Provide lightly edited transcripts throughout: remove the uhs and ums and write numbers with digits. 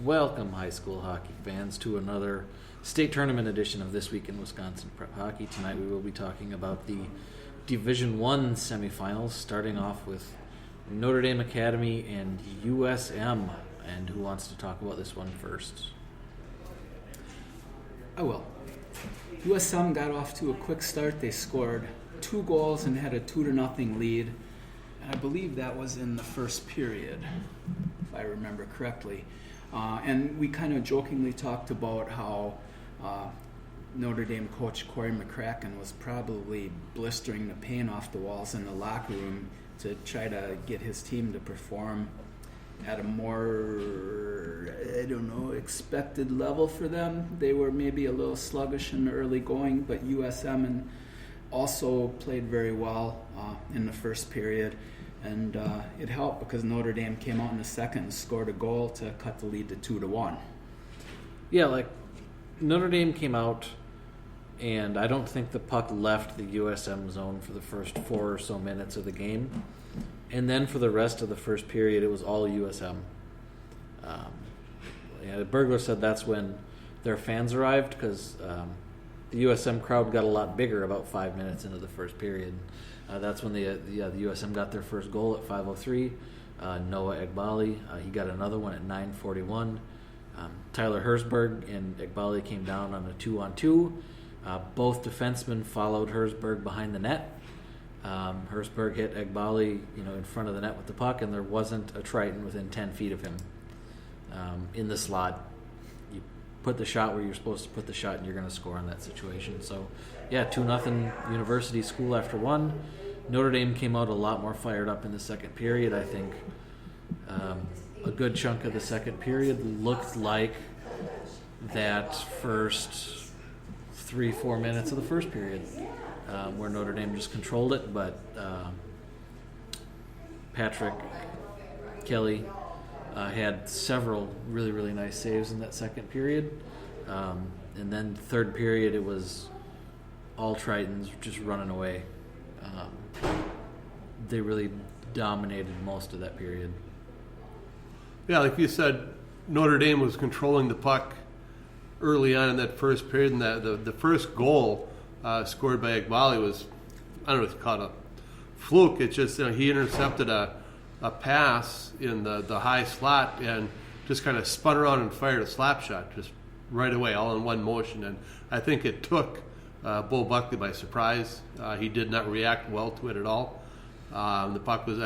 Welcome, high school hockey fans, to another state tournament edition of This Week in Wisconsin Prep Hockey. Tonight we will be talking about the Division I semifinals, starting off with Notre Dame Academy and USM. And who wants to talk about this one first? I will. USM got off to a quick start. They scored 2 goals and had a 2-0 lead. And I believe that was in the first period, if I remember correctly. And we kind of jokingly talked about how Notre Dame coach Corey McCracken was probably blistering the paint off the walls in the locker room to try to get his team to perform at a more, expected level for them. They were maybe a little sluggish in the early going, but USM also played very well in the first period. And it helped because Notre Dame came out in the second and scored a goal to cut the lead to 2-1. Yeah, Notre Dame came out, and I don't think the puck left the USM zone for the first 4 or so minutes of the game. And then for the rest of the first period, it was all USM. Burglar said that's when their fans arrived because the USM crowd got a lot bigger about 5 minutes into the first period. That's when the USM got their first goal at 5:03. Noah Egbali, he got another one at 9:41. Tyler Herzberg and Egbali came down on a 2-on-2. Both defensemen followed Herzberg behind the net. Herzberg hit Egbali, in front of the net with the puck, and there wasn't a Triton within 10 feet of him in the slot. You put the shot where you're supposed to put the shot, and you're going to score in that situation. So, 2-0 University School after 1. Notre Dame came out a lot more fired up in the second period. I think a good chunk of the second period looked like that first 3-4 minutes of the first period, where Notre Dame just controlled it, but Patrick Kelly had several really, really nice saves in that second period. And then third period, it was all Tritons just running away. They really dominated most of that period. Yeah, like you said, Notre Dame was controlling the puck early on in that first period, and the first goal scored by Egbali was, I don't know if it's called a fluke. It's just he intercepted a pass in the high slot and just kind of spun around and fired a slap shot just right away, all in one motion. And I think it took Bo Buckley by surprise. He did not react well to it at all. I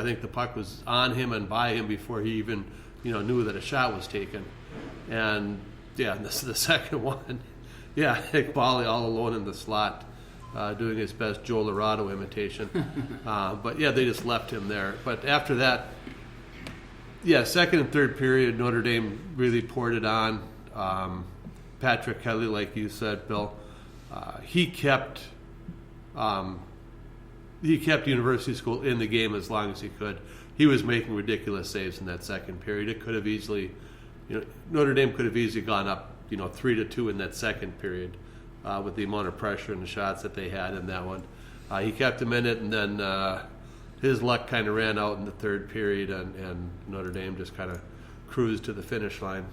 think the puck was on him and by him before he even knew that a shot was taken. And the second one, Egbali all alone in the slot, doing his best Joe Lorado imitation. But they just left him there. But after that, second and third period, Notre Dame really poured it on. Patrick Kelly, like you said, Bill, he kept University School in the game as long as he could. He was making ridiculous saves in that second period. It could have easily, Notre Dame could have easily gone up, 3-2 in that second period with the amount of pressure and the shots that they had in that one. He kept them in it, and then his luck kind of ran out in the third period, and Notre Dame just kind of cruised to the finish line.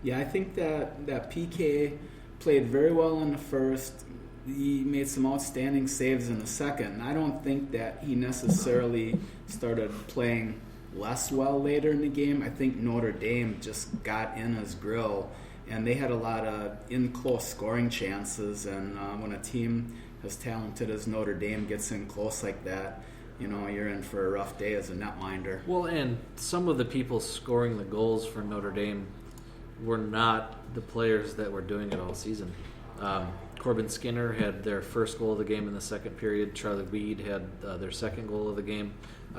Yeah, I think that PK played very well in the first. He made some outstanding saves in the second. I don't think that he necessarily started playing less well later in the game. I think Notre Dame just got in his grill, and they had a lot of in-close scoring chances. And when a team as talented as Notre Dame gets in close like that, you're in for a rough day as a netminder. Well, and some of the people scoring the goals for Notre Dame were not the players that were doing it all season. Corbin Skinner had their first goal of the game in the second period. Charlie Weed had their second goal of the game.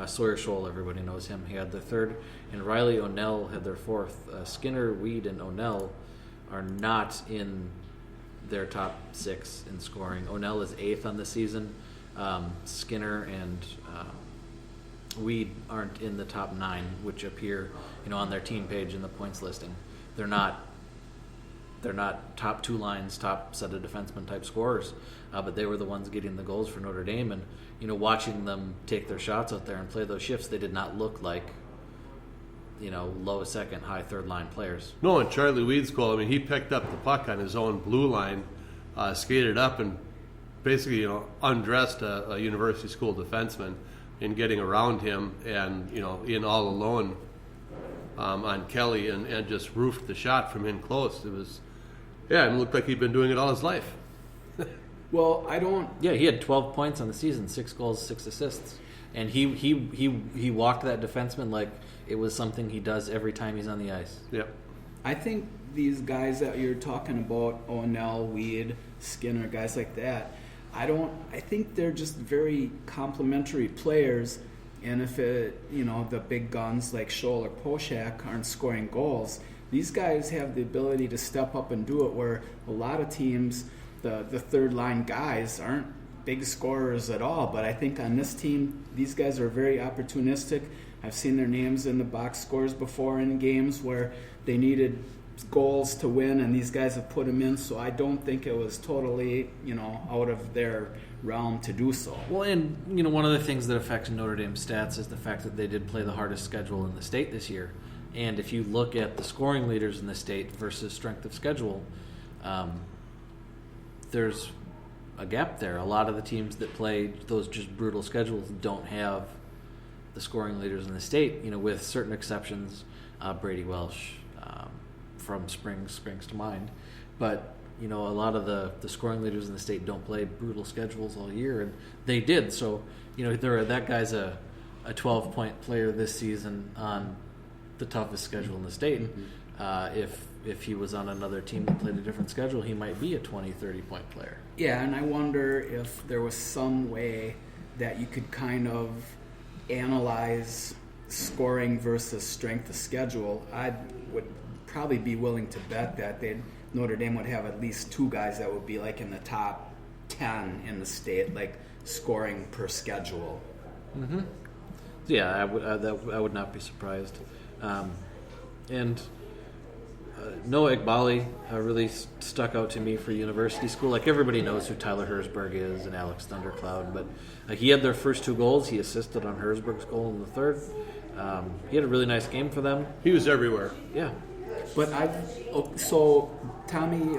Sawyer Scholl, everybody knows him, he had the third. And Riley O'Neill had their fourth. Skinner, Weed, and O'Neill are not in their top 6 in scoring. O'Neill is 8th on the season. Skinner and Weed aren't in the top 9, which appear on their team page in the points listing. They're not top 2 lines, top set of defensemen type scorers, but they were the ones getting the goals for Notre Dame. And watching them take their shots out there and play those shifts, they did not look like low second, high third line players. No, and Charlie Weed's goal, I mean, he picked up the puck on his own blue line, skated up and basically, undressed a university school defenseman in getting around him and, in all alone on Kelly and just roofed the shot from in close. It looked like he'd been doing it all his life. Well, I don't. Yeah, he had 12 points on the season, 6 goals, 6 assists. And he walked that defenseman like it was something he does every time he's on the ice. Yep. I think these guys that you're talking about, O'Neill, Weed, Skinner, guys like that, I think they're just very complementary players. And if the big guns like Scholl or Poshak aren't scoring goals, these guys have the ability to step up and do it, where a lot of teams, the third line guys aren't big scorers at all. But I think on this team, these guys are very opportunistic. I've seen their names in the box scores before in games where they needed goals to win, and these guys have put them in. So I don't think it was totally, out of their realm to do so. Well, and one of the things that affects Notre Dame's stats is the fact that they did play the hardest schedule in the state this year. And if you look at the scoring leaders in the state versus strength of schedule, there's a gap there. A lot of the teams that play those just brutal schedules don't have the scoring leaders in the state, with certain exceptions. Brady Welsh from springs to mind. But, a lot of the scoring leaders in the state don't play brutal schedules all year, and they did. So, that guy's a 12-point player this season on the toughest schedule in the state. Mm-hmm. If he was on another team that played a different schedule, he might be a 20, 30-point player. Yeah, and I wonder if there was some way that you could kind of analyze scoring versus strength of schedule. I would probably be willing to bet that Notre Dame would have at least 2 guys that would be like in the top 10 in the state, like scoring per schedule. Mm-hmm. Yeah, I would not be surprised. And Noah Iqbali really stuck out to me for university school. Like, everybody knows who Tyler Herzberg is and Alex Thundercloud, but he had their first 2 goals. He assisted on Herzberg's goal in the third. He had a really nice game for them. He was everywhere. Yeah. But so Tommy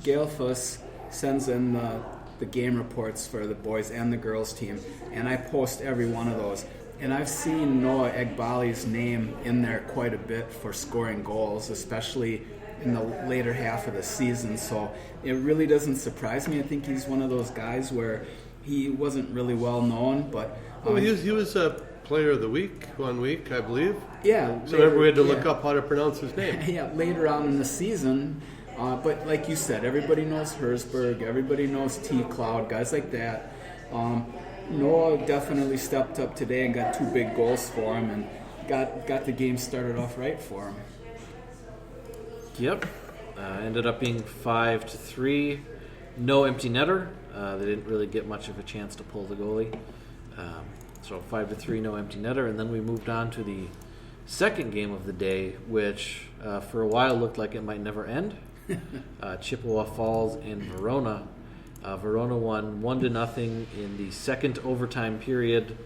Galefuss sends in the game reports for the boys and the girls team, and I post every one of those. And I've seen Noah Iqbali's name in there quite a bit for scoring goals, especially in the later half of the season. So it really doesn't surprise me. I think he's one of those guys where he wasn't really well known, but he was a player of the week one week, I believe. Yeah. So we had to look up how to pronounce his name. Yeah, later on in the season. But like you said, everybody knows Herzberg, everybody knows T-Cloud, guys like that. Noah definitely stepped up today and got 2 big goals for him and got the game started off right for him. Yep. Ended up being 5-3. No empty netter. They didn't really get much of a chance to pull the goalie. So 5-3, no empty netter. And then we moved on to the second game of the day, which for a while looked like it might never end. Chippewa Falls and Verona. Verona won 1-0 in the second overtime period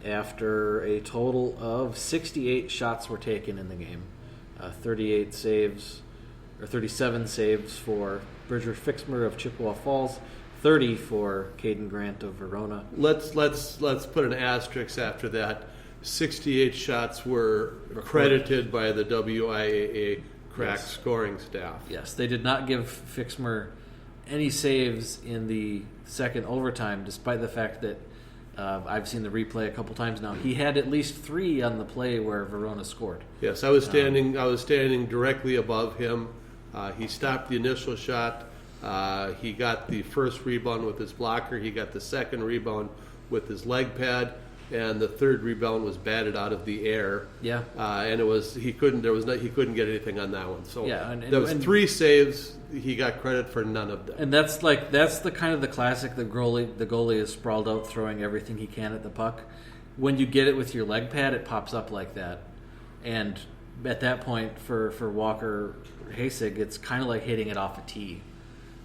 after a total of 68 shots were taken in the game. 37 saves for Bridger Fixmer of Chippewa Falls, 30 for Caden Grant of Verona. Let's put an asterisk after that. 68 shots were credited by the WIAA crack scoring staff. Yes, they did not give Fixmer any saves in the second overtime, despite the fact that I've seen the replay a couple times now. He had at least 3 on the play where Verona scored. Yes, I was standing directly above him. He stopped the initial shot. He got the first rebound with his blocker. He got the second rebound with his leg pad, and the third rebound was batted out of the air. Yeah, and he couldn't get anything on that one. So yeah, there was 3 saves. He got credit for none of them. And that's the kind of the classic. The goalie is sprawled out, throwing everything he can at the puck. When you get it with your leg pad, it pops up like that. And at that point, for Walker Hasig, it's kind of like hitting it off a tee.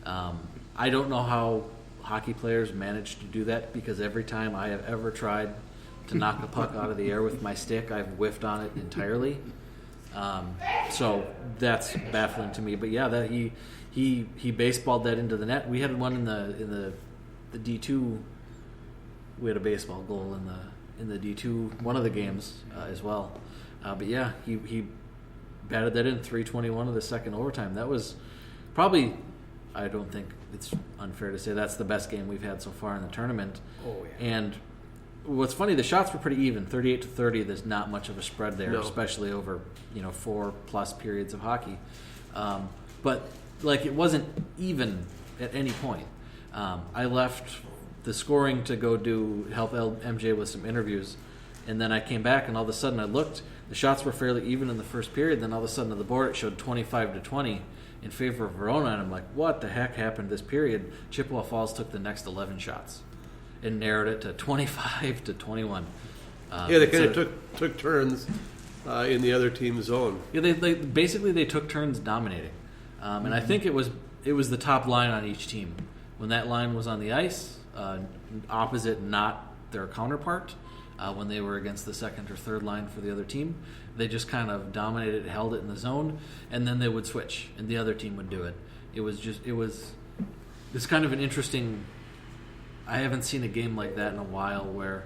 I don't know how hockey players manage to do that, because every time I have ever tried to knock a puck out of the air with my stick. I've whiffed on it entirely. So that's baffling to me. But yeah, that he baseballed that into the net. We had one in the D2. We had a baseball goal in the D2 one of the games as well. But yeah, he batted that in 3:21 of the second overtime. That was probably, I don't think it's unfair to say that's the best game we've had so far in the tournament. Oh, yeah. And what's funny, the shots were pretty even, 38-30. There's not much of a spread there, No. especially over 4+ periods of hockey. But like it wasn't even at any point. I left the scoring to go help MJ with some interviews, and then I came back, and all of a sudden I looked. The shots were fairly even in the first period. Then all of a sudden on the board it showed 25-20 in favor of Verona, and I'm like, what the heck happened this period? Chippewa Falls took the next 11 shots and narrowed it to 25-21. Yeah, they kind of took turns in the other team's zone. Yeah, they took turns dominating, and I think it was the top line on each team. When that line was on the ice, opposite not their counterpart, when they were against the second or third line for the other team, they just kind of dominated, held it in the zone, and then they would switch, and the other team would do it. It's kind of an interesting. I haven't seen a game like that in a while where,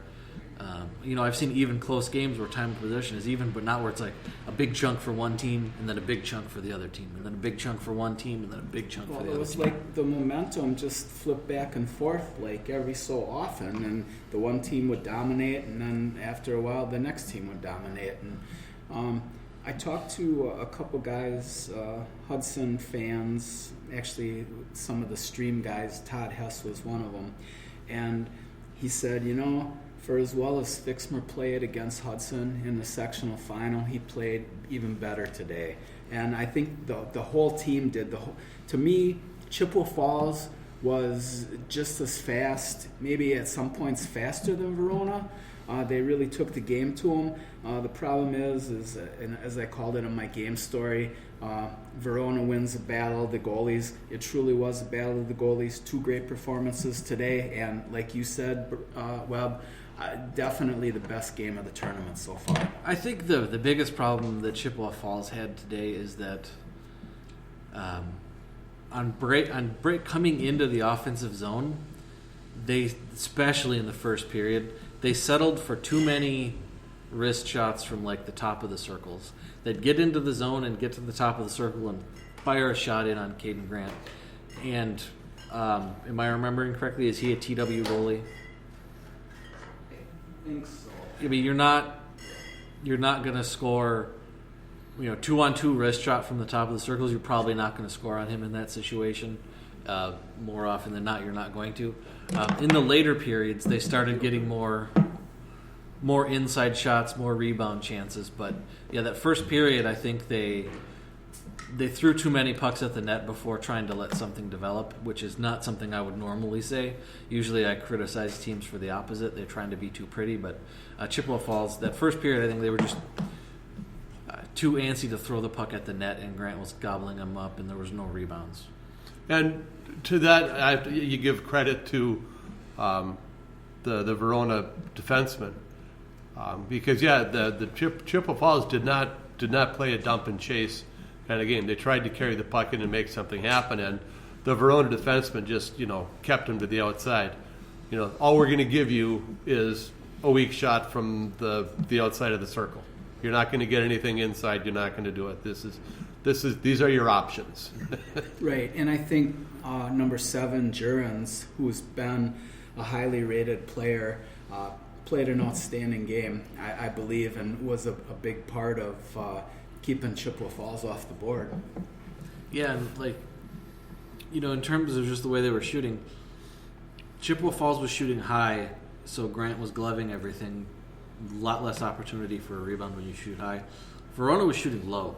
I've seen even close games where time of possession is even, but not where it's like a big chunk for one team and then a big chunk for the other team, and then a big chunk for one team and then a big chunk for the other team. It was like the momentum just flipped back and forth like every so often, and the one team would dominate, and then after a while the next team would dominate. And I talked to a couple guys, Hudson fans, actually some of the stream guys. Todd Hess was one of them, and he said, for as well as Fixmer played against Hudson in the sectional final, he played even better today. And I think the whole team did. To me, Chippewa Falls was just as fast, maybe at some points faster than Verona. They really took the game to them. The problem is, and as I called it in my game story, Verona wins the battle of the goalies. It truly was a battle of the goalies. 2 great performances today, and like you said, Webb, definitely the best game of the tournament so far. I think the biggest problem that Chippewa Falls had today is that on break coming into the offensive zone, they, especially in the first period, they settled for too many wrist shots from like the top of the circles. They'd get into the zone and get to the top of the circle and fire a shot in on Caden Grant. And am I remembering correctly? Is he a TW goalie? I think so. I mean, you're not going to score, 2-on-2 wrist shot from the top of the circles. You're probably not going to score on him in that situation. More often than not, you're not going to. In the later periods, they started getting more inside shots, more rebound chances. But yeah, that first period, I think they threw too many pucks at the net before trying to let something develop, which is not something I would normally say. Usually I criticize teams for the opposite. They're trying to be too pretty. But Chippewa Falls, that first period, I think they were just too antsy to throw the puck at the net, and Grant was gobbling them up, and there was no rebounds. And to that, you give credit to the Verona defenseman because the Chippewa Falls did not play a dump and chase kind of game. They tried to carry the puck in and make something happen, and the Verona defenseman just kept him to the outside. All we're going to give you is a weak shot from the outside of the circle. You're not going to get anything inside. You're not going to do it. These are your options. Right, and I think number 7, Jurens, who's been a highly rated player, played an outstanding game, I believe, and was a big part of keeping Chippewa Falls off the board. Yeah, and in terms of just the way they were shooting, Chippewa Falls was shooting high, so Grant was gloving everything. A lot less opportunity for a rebound when you shoot high. Verona was shooting low,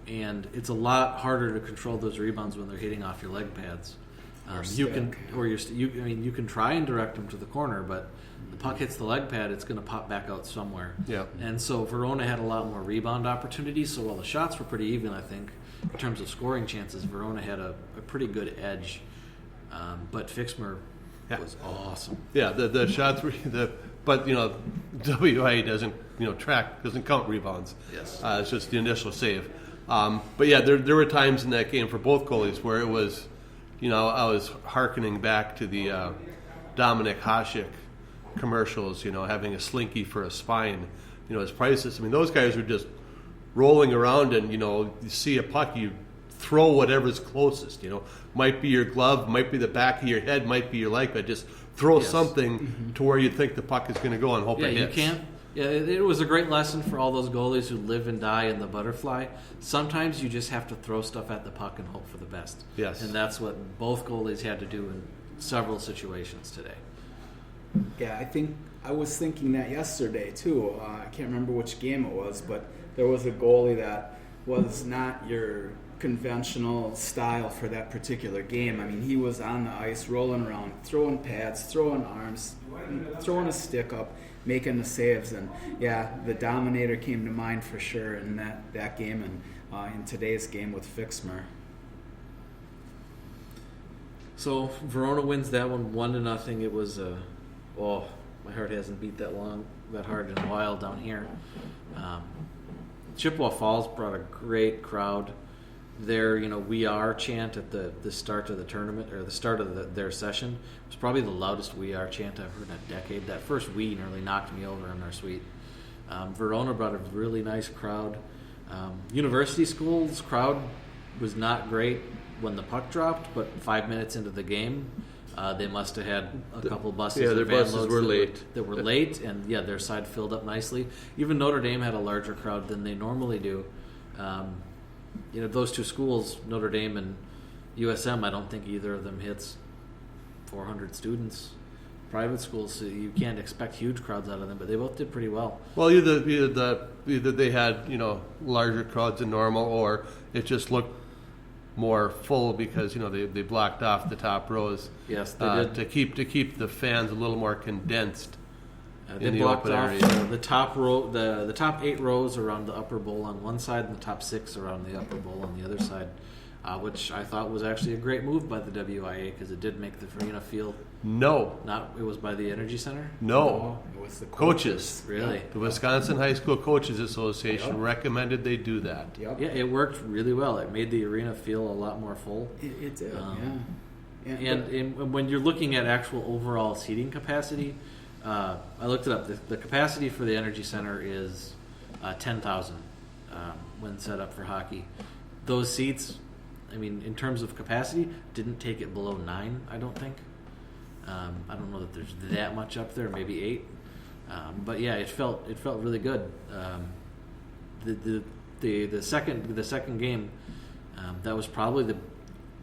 and it's a lot harder to control those rebounds when they're hitting off your leg pads. You can try and direct them to the corner, but the puck hits the leg pad, it's going to pop back out somewhere. Yeah. And so Verona had a lot more rebound opportunities. So while the shots were pretty even, I think in terms of scoring chances, Verona had a pretty good edge. But Fixmer was awesome. Yeah, the shots were but WIA doesn't doesn't count rebounds. Yes. It's just the initial save. But yeah, there were times in that game for both goalies where it was, I was hearkening back to the Dominic Hasek commercials, having a slinky for a spine, as priceless. I mean, those guys were just rolling around and, you see a puck, you throw whatever's closest, might be your glove, might be the back of your head, might be your leg, but just throw something to where you think the puck is going to go and hope it hits. You can't. Yeah, it was a great lesson for all those goalies who live and die in the butterfly. Sometimes you just have to throw stuff at the puck and hope for the best. Yes. And that's what both goalies had to do in several situations today. Yeah, I was thinking that yesterday too. I can't remember which game it was, but there was a goalie that was not your conventional style for that particular game. I mean, he was on the ice rolling around, throwing pads, throwing arms, throwing a stick up, making the saves. And yeah, the Dominator came to mind for sure in that game and in today's game with Fixmer. So Verona wins that one 1-0. It was my heart hasn't beat that hard in a while down here. Chippewa Falls brought a great crowd. Their "We Are" chant at the start of the tournament, or the start of their session, was probably the loudest "We Are" chant I've heard in a decade. That first "We" nearly knocked me over in our suite. Verona brought a really nice crowd. University School's crowd was not great when the puck dropped, but 5 minutes into the game, they must have had a couple buses. Yeah, their van buses loads were late. That were late, and yeah, their side filled up nicely. Even Notre Dame had a larger crowd than they normally do. Those two schools, Notre Dame and USM, I don't think either of them hits 400 students. Private schools, so you can't expect huge crowds out of them, but they both did pretty well. Well, either they had larger crowds than normal, or it just looked more full because they blocked off the top rows. Yes, they did to keep the fans a little more condensed. They blocked off the top row, the top 8 rows around the upper bowl on one side, and the top 6 around the upper bowl on the other side, which I thought was actually a great move by the WIA because it did make the arena feel. No, it was by the Energy Center. No, it was the coaches. Really, the Wisconsin High School Coaches Association recommended they do that. Yep. Yeah, it worked really well. It made the arena feel a lot more full. It did. And when you're looking at actual overall seating capacity. I looked it up. The capacity for the Energy Center is 10,000 when set up for hockey. Those seats, in terms of capacity, didn't take it below 9, I don't think. I don't know that there's that much up there, maybe 8. But yeah, it felt really good. The second game, that was probably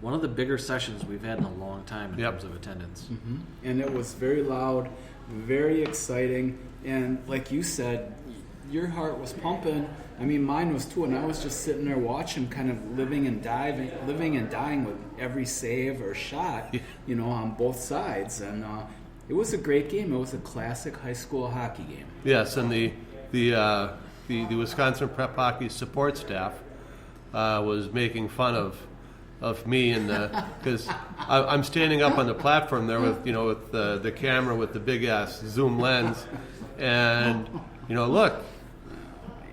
one of the bigger sessions we've had in a long time in terms of attendance. Mm-hmm. And it was very loud, very exciting, and like you said, your heart was pumping. Mine was too, and I was just sitting there watching, kind of living and dying with every save or shot, on both sides. And it was a great game. It was a classic high school hockey game. Yes, and the Wisconsin Prep Hockey support staff was making fun of me and because I'm standing up on the platform there with the camera with the big ass zoom lens, and look,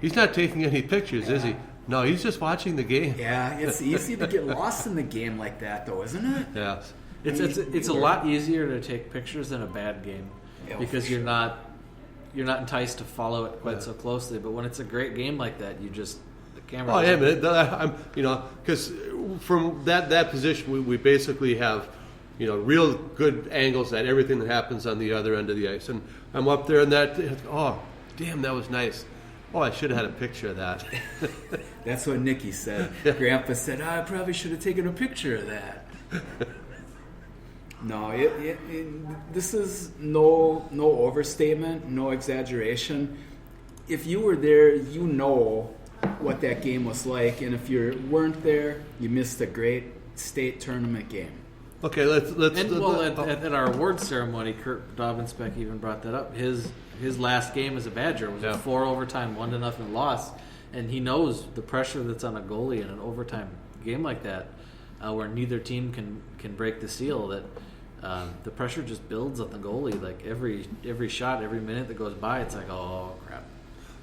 he's not taking any pictures, is he? No, he's just watching the game. Yeah, it's easy to get lost in the game like that, though, isn't it? Yeah, it's a lot easier to take pictures than a bad game because you're not enticed to follow it quite so closely. But when it's a great game like that, you just the camera. Oh yeah, I'm because from that position we basically have real good angles at everything that happens on the other end of the ice, and I'm up there and damn, that was nice. Oh, I should have had a picture of that. That's what Nikki said. Grandpa said, I probably should have taken a picture of that. No, this is no overstatement, no exaggeration. If you were there, you know what that game was like, and if you weren't there, you missed a great state tournament game. Okay, let's. At our awards ceremony, Kurt Dobbinspec even brought that up. His last game as a Badger was a 4 overtime 1-0 loss, and he knows the pressure that's on a goalie in an overtime game like that, where neither team can break the seal. That the pressure just builds on the goalie. Like every shot, every minute that goes by, it's like, oh crap.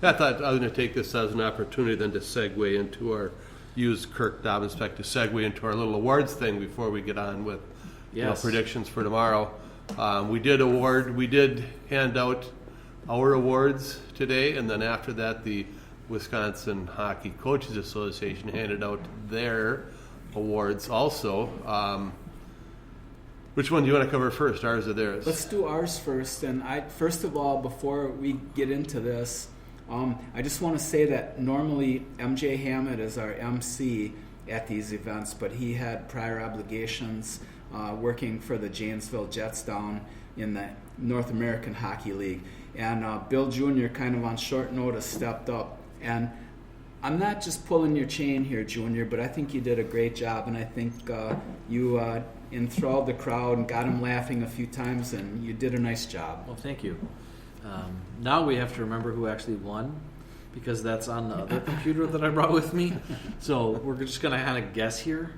I thought I was going to take this as an opportunity then to segue into use Kirk Dobbins Peck to segue into our little awards thing before we get on with Yes. predictions for tomorrow. We did hand out our awards today, and then after that, the Wisconsin Hockey Coaches Association handed out their awards also. Which one do you want to cover first, ours or theirs? Let's do ours first. And first of all, before we get into this, I just want to say that normally MJ Hammett is our MC at these events, but he had prior obligations working for the Janesville Jets down in the North American Hockey League. And Bill Jr. kind of on short notice stepped up. And I'm not just pulling your chain here, Junior, but I think you did a great job, and I think you enthralled the crowd and got them laughing a few times, and you did a nice job. Well, thank you. Now we have to remember who actually won, because that's on the other computer that I brought with me. So we're just going to kind of guess here.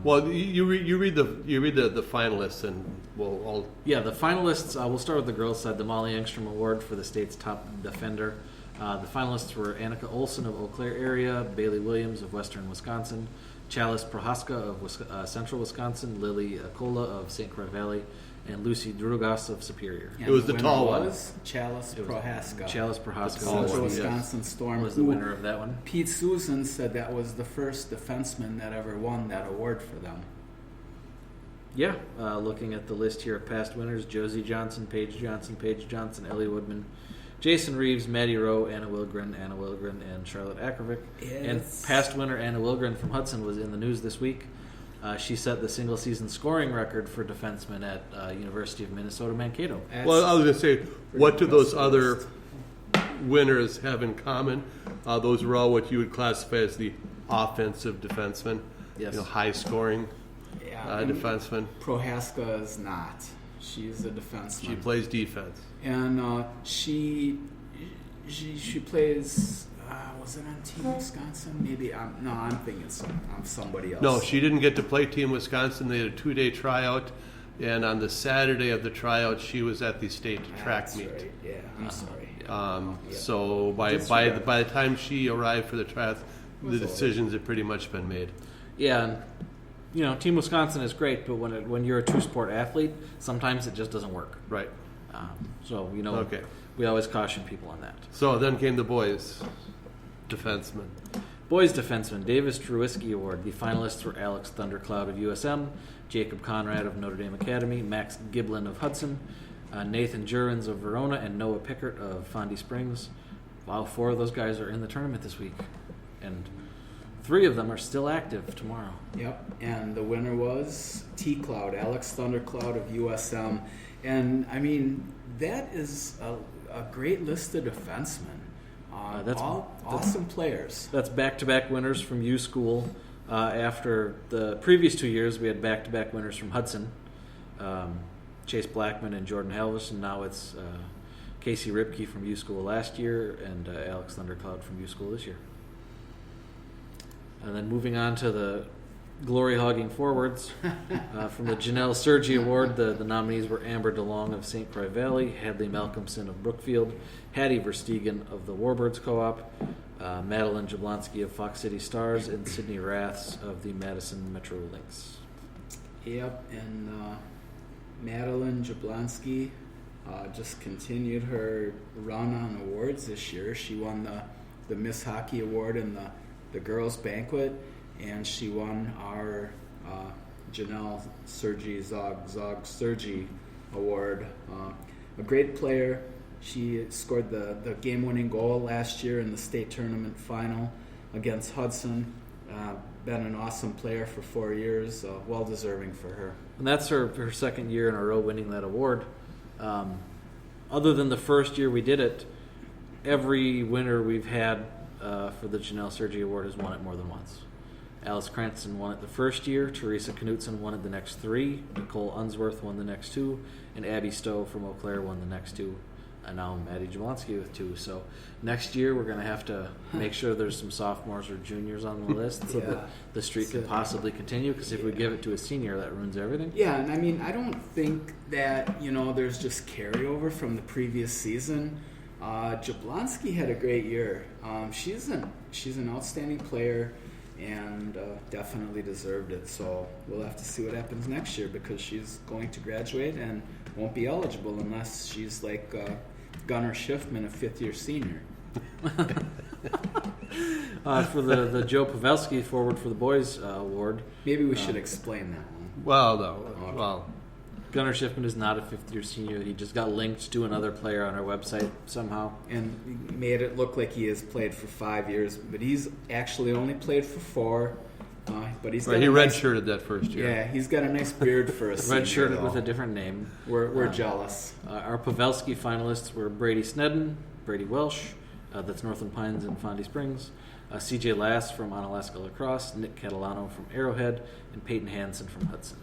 Well, you read the finalists, and we'll all. Yeah, the finalists, we'll start with the girls' side. The Molly Engstrom Award for the state's top defender. The finalists were Annika Olson of Eau Claire area, Bailey Williams of Western Wisconsin, Chalice Prohaska of Central Wisconsin, Lily Akola of St. Croix Valley, and Lucy Drugas of Superior. And It was the winner tall one. was Chalice Prohaska. Chalice Prohaska The tall one, Central yes. Wisconsin Storm was the who winner of that one. Pete Susan said that was the first defenseman that ever won that award for them. Yeah, looking at the list here of past winners, Josie Johnson, Paige Johnson, Ellie Woodman, Jason Reeves, Maddie Rowe, Anna Wilgren, and Charlotte Akravic. Yes. And past winner Anna Wilgren from Hudson was in the news this week. She set the single-season scoring record for defensemen at University of Minnesota Mankato. Well, I was going to say, what do those other list. winners have in common? Those were all what you would classify as the offensive defensemen. Yes. High-scoring defensemen. Prohaska is not. She's a defenseman. She plays defense. And she plays. Was it on Team Wisconsin? Maybe. I'm thinking I'm somebody else. No, she didn't get to play Team Wisconsin. They had a 2-day tryout, and on the Saturday of the tryout, she was at the state track That's meet. right. Yeah, I'm sorry. Yeah. So by the time she arrived for the tryout, the decisions had pretty much been made. Yeah, and, Team Wisconsin is great, but when you're a two-sport athlete, sometimes it just doesn't work. Right. Okay. We always caution people on that. So then came the boys' defensemen. Boys defenseman, Davis Truiski Award. The finalists were Alex Thundercloud of USM, Jacob Conrad of Notre Dame Academy, Max Giblin of Hudson, Nathan Jurens of Verona, and Noah Pickert of Fondy Springs. Wow, 4 of those guys are in the tournament this week. And 3 of them are still active tomorrow. Yep, and the winner was T-Cloud, Alex Thundercloud of USM. And, I mean, that is a great list of defensemen. That's awesome players. That's back-to-back winners from U School. After the previous 2 years, we had back-to-back winners from Hudson, Chase Blackman and Jordan Halvis, and now it's Casey Ripke from U School last year and Alex Thundercloud from U School this year. And then moving on to the glory-hogging forwards. From the Janelle Sergi Award, the nominees were Amber DeLong of St. Croix Valley, Hadley Malcolmson of Brookfield, Hattie Verstegen of the Warbirds Co-op, Madeline Jablonski of Fox City Stars, and Sydney Raths of the Madison Metro Lynx. Yep, and Madeline Jablonski just continued her run on awards this year. She won the Miss Hockey Award in the girls' banquet, and she won our Janelle Sergi Zog Sergi Award. A great player. She scored the game-winning goal last year in the state tournament final against Hudson. Been an awesome player for 4 years. Well deserving for her. And that's her second year in a row winning that award. Other than the first year we did it, every winner we've had for the Janelle Sergi Award has won it more than once. Alice Cranston won it the first year, Teresa Knutson won it the next 3, Nicole Unsworth won the next 2, and Abby Stowe from Eau Claire won the next 2. and now Maddie Jablonski with 2. So next year we're going to have to make sure there's some sophomores or juniors on the list so that the streak can possibly continue, because if we give it to a senior, that ruins everything. Yeah, and I mean, I don't think that, there's just carryover from the previous season. Jablonski had a great year. She's an outstanding player and definitely deserved it. So we'll have to see what happens next year, because she's going to graduate and won't be eligible unless she's like Gunnar Schiffman, a fifth-year senior. For the Joe Pavelski Forward for the Boys award. Maybe we should explain that one. Well, no. Okay. Well, Gunnar Schiffman is not a fifth-year senior. He just got linked to another player on our website somehow. And made it look like he has played for 5 years, but he's actually only played for 4. But he's got he a nice, redshirted that first year. Yeah, he's got a nice beard for a senior. Redshirted though. with a different name. We're jealous. Our Pavelski finalists were Brady Snedden, Brady Welsh, that's Northland Pines and Fondy Springs, CJ Lass from Onalaska Lacrosse, Nick Catalano from Arrowhead, and Peyton Hansen from Hudson.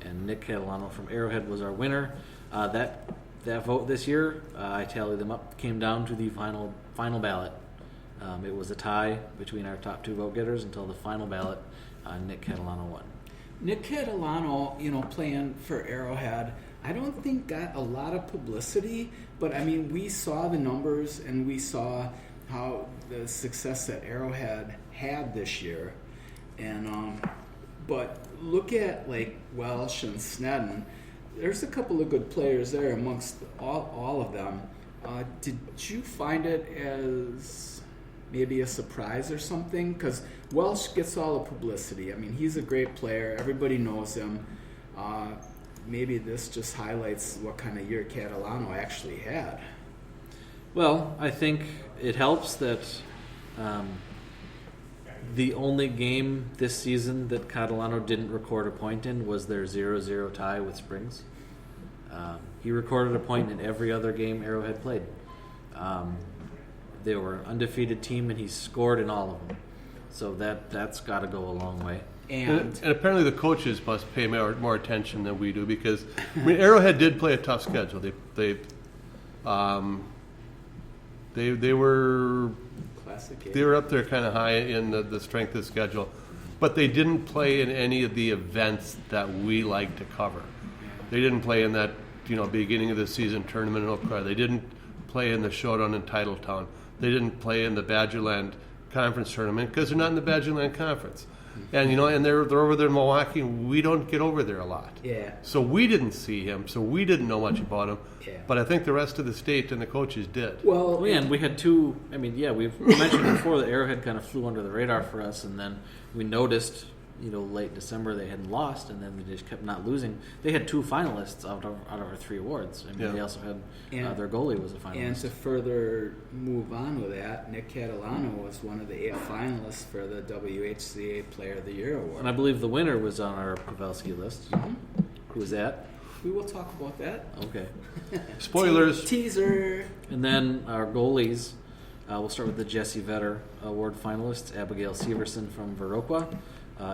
And Nick Catalano from Arrowhead was our winner. That vote this year, I tallied them up, came down to the final ballot. It was a tie between our top 2 vote getters until the final ballot. Nick Catalano won. Nick Catalano, playing for Arrowhead, I don't think got a lot of publicity, but I mean, we saw the numbers and we saw how the success that Arrowhead had this year. And but look at like Welsh and Snedden. There's a couple of good players there amongst all of them. Did you find it as maybe a surprise or something? Because Welsh gets all the publicity. I mean, he's a great player. Everybody knows him. Maybe this just highlights what kind of year Catalano actually had. Well, I think it helps that the only game this season that Catalano didn't record a point in was their 0-0 tie with Springs. He recorded a point in every other game Arrowhead played. They were an undefeated team, and he scored in all of them. So that's got to go a long way. And apparently the coaches must pay more attention than we do, because Arrowhead did play a tough schedule. They were classic. They were up there kind of high in the strength of the schedule, but they didn't play in any of the events that we like to cover. They didn't play in that beginning of the season tournament in Eau Claire. They didn't play in the showdown in Titletown. They didn't play in the Badgerland Conference tournament because they're not in the Badgerland Conference. And and they're over there in Milwaukee, and we don't get over there a lot. Yeah. So we didn't see him, so we didn't know much about him. Yeah. But I think the rest of the state and the coaches did. Well, and we had 2. I mean, we've mentioned before that Arrowhead kind of flew under the radar for us, and then we noticed, late December they hadn't lost, and then they just kept not losing. They had 2 finalists out of our 3 awards. I mean, they also had their goalie was a finalist. And to further move on with that, Nick Catalano was one of the 8 finalists for the WHCA Player of the Year award. And I believe the winner was on our Pavelski list. Mm-hmm. Who was that? We will talk about that. Okay. Spoilers. Teaser. And then our goalies, we'll start with the Jesse Vetter Award finalists: Abigail Severson from Viroqua,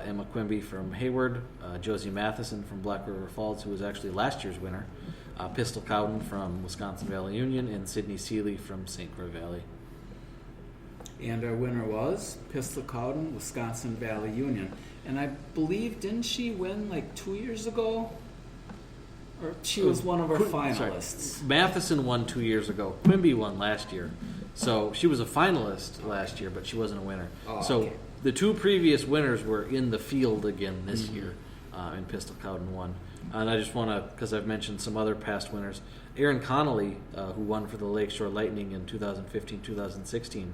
Emma Quimby from Hayward, Josie Matheson from Black River Falls, who was actually last year's winner, Pistol Cowden from Wisconsin Valley Union, and Sydney Seeley from St. Croix Valley. And our winner was Pistol Cowden, Wisconsin Valley Union. And I believe, didn't she win like 2 years ago? Or she was one of our finalists. Sorry. Matheson won 2 years ago. Quimby won last year. So she was a finalist last year, but she wasn't a winner. Oh, so okay. The 2 previous winners were in the field again this year, and Pistol Cowden won. And I just want to, because I've mentioned some other past winners, Erin Connolly, who won for the Lakeshore Lightning in 2015-2016,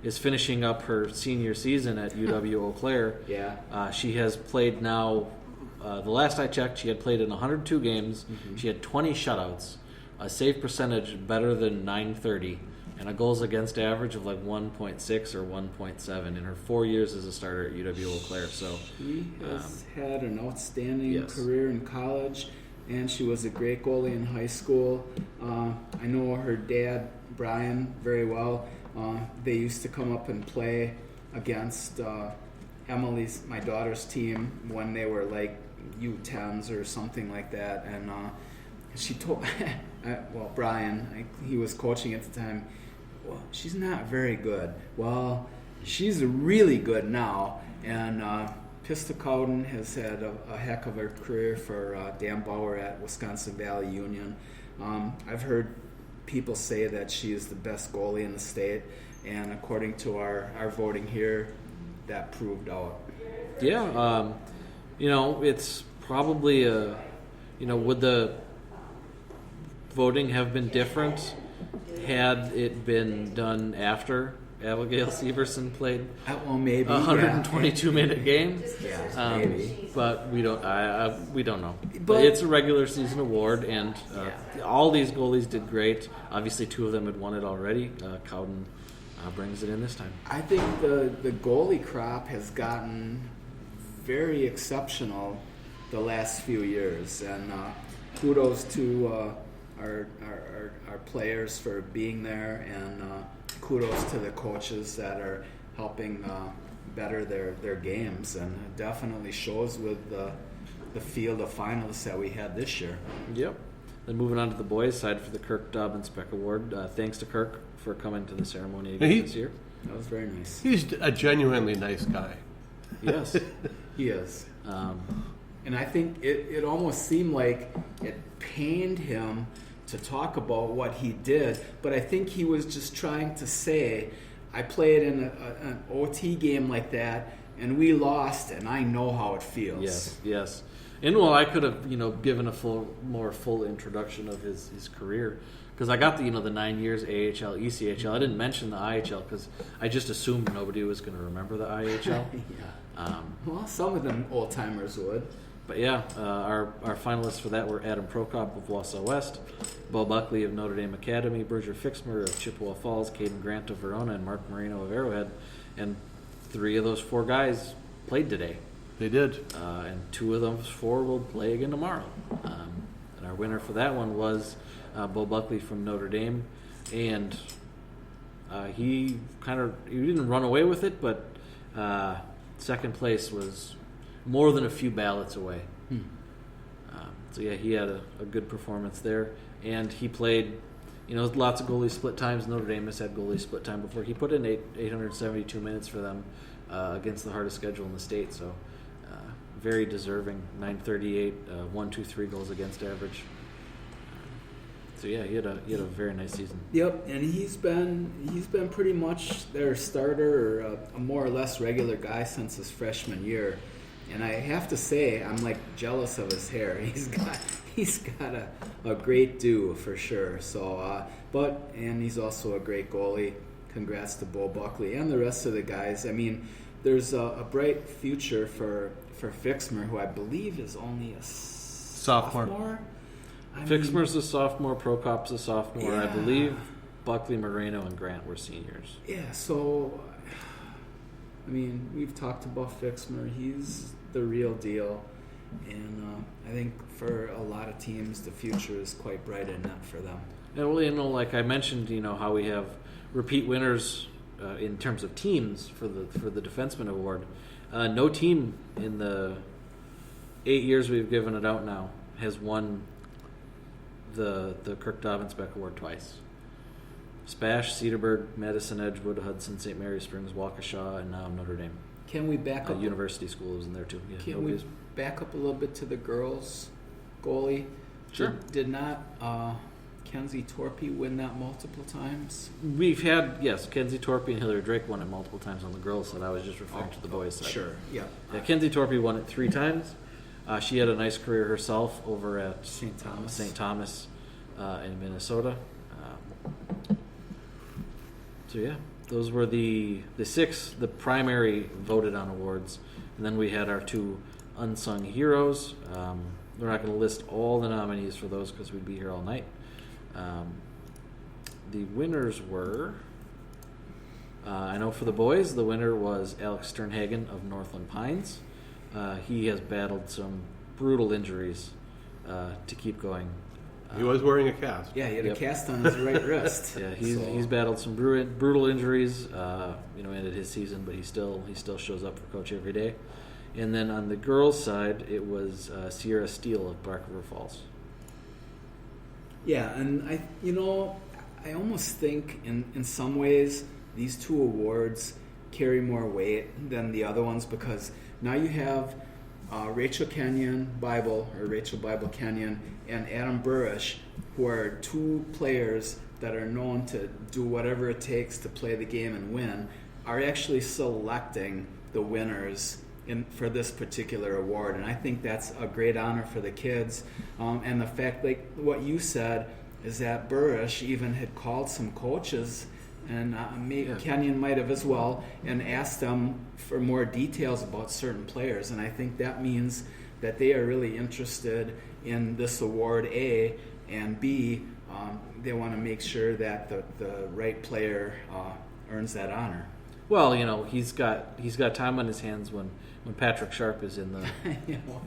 is finishing up her senior season at UW Eau Claire. Yeah. She has played now, the last I checked, she had played in 102 games. Mm-hmm. She had 20 shutouts, a save percentage better than .930, and a goals against average of like 1.6 or 1.7 in her 4 years as a starter at UW Eau Claire. So she has had an outstanding career in college, and she was a great goalie in high school. I know her dad, Brian, very well. They used to come up and play against Emily's, my daughter's team, when they were like U10s or something like that. And she told, Brian, he was coaching at the time. Well, she's not very good. Well, she's really good now. And Pista Cowden has had a heck of a career for Dan Bauer at Wisconsin Valley Union. I've heard people say that she is the best goalie in the state, and according to our voting here, that proved out. Yeah, it's probably would the voting have been different had it been done after Abigail Severson played Maybe a 122-minute game? Yeah, maybe. But we don't know. But But- it's a regular season award, and all these goalies did great. Obviously, 2 of them had won it already. Cowden brings it in this time. I think the goalie crop has gotten very exceptional the last few years, and kudos to our players for being there, and kudos to the coaches that are helping better their games, and it definitely shows with the field of finalists that we had this year. Yep. Then moving on to the boys' side for the Kirk Dobbins Beck Award. Thanks to Kirk for coming to the ceremony again this year. That was very nice. He's a genuinely nice guy. Yes. He is. And I think it almost seemed like it pained him to talk about what he did, but I think he was just trying to say, I played in an OT game like that, and we lost, and I know how it feels. Yes. And I could have given a more full introduction of his career, because I got the 9 years AHL, ECHL. I didn't mention the IHL because I just assumed nobody was going to remember the IHL. Yeah. Well, some of them old timers would. But yeah, our finalists for that were Adam Prokop of Wausau West, Bo Buckley of Notre Dame Academy, Berger Fixmer of Chippewa Falls, Caden Grant of Verona, and Mark Marino of Arrowhead. And 3 of those 4 guys played today. They did. And 2 of those 4 will play again tomorrow. And our winner for that one was Bo Buckley from Notre Dame. And he didn't run away with it, but second place was more than a few ballots away. So yeah, he had a good performance there, and he played. Lots of goalie split times. Notre Dame has had goalie split time before. He put in 872 minutes for them against the hardest schedule in the state. So very deserving. 938, 1-2-3 goals against average. So yeah, he had a very nice season. Yep, and he's been pretty much their starter, or a more or less regular guy since his freshman year. And I have to say, I'm like jealous of his hair. He's got a great do for sure. So, and he's also a great goalie. Congrats to Bo Buckley and the rest of the guys. I mean, there's a bright future for Fixmer, who I believe is only a sophomore. Fixmer's a sophomore, Prokop's a sophomore. Yeah. I believe Buckley, Moreno, and Grant were seniors. Yeah, so, I mean, we've talked about Fixmer. He's the real deal. And I think for a lot of teams, the future is quite bright in that for them. And well, like I mentioned, how we have repeat winners in terms of teams for the Defenseman Award. No team in the 8 years we've given it out now has won the Kirk Dobbins Beck Award twice. Spash, Cedarburg, Madison, Edgewood, Hudson, St. Mary's Springs, Waukesha, and now Notre Dame. Can we back up? University School is in there too. Yeah, Can we back up a little bit to the girls goalie? Sure. Did not Kenzie Torpy win that multiple times? We've had, Kenzie Torpy and Hillary Drake won it multiple times on the girls' side. I was just referring to the boys' side. Sure, yeah. Kenzie Torpy won it 3 times. She had a nice career herself over at St. Thomas in Minnesota. So yeah, those were the 6, the primary voted on awards. And then we had our 2 unsung heroes. We're not going to list all the nominees for those because we'd be here all night. The winners were, I know for the boys, the winner was Alex Sternhagen of Northland Pines. He has battled some brutal injuries to keep going. He was wearing a cast. Yeah, he had a cast on his right wrist. Yeah, he's battled some brutal injuries. Ended his season, but he still shows up for coach every day. And then on the girls' side, it was Sierra Steele of Bark River Falls. Yeah, and I almost think in some ways these two awards carry more weight than the other ones because now you have Rachel Bible Kenyon, and Adam Burish, who are two players that are known to do whatever it takes to play the game and win, are actually selecting the winners for this particular award. And I think that's a great honor for the kids. And the fact, like what you said, is that Burish even had called some coaches, and Kenyon might have as well, and asked them for more details about certain players. And I think that means that they are really interested in this award, A, and B, they want to make sure that the right player earns that honor. Well, he's got time on his hands when Patrick Sharp is in the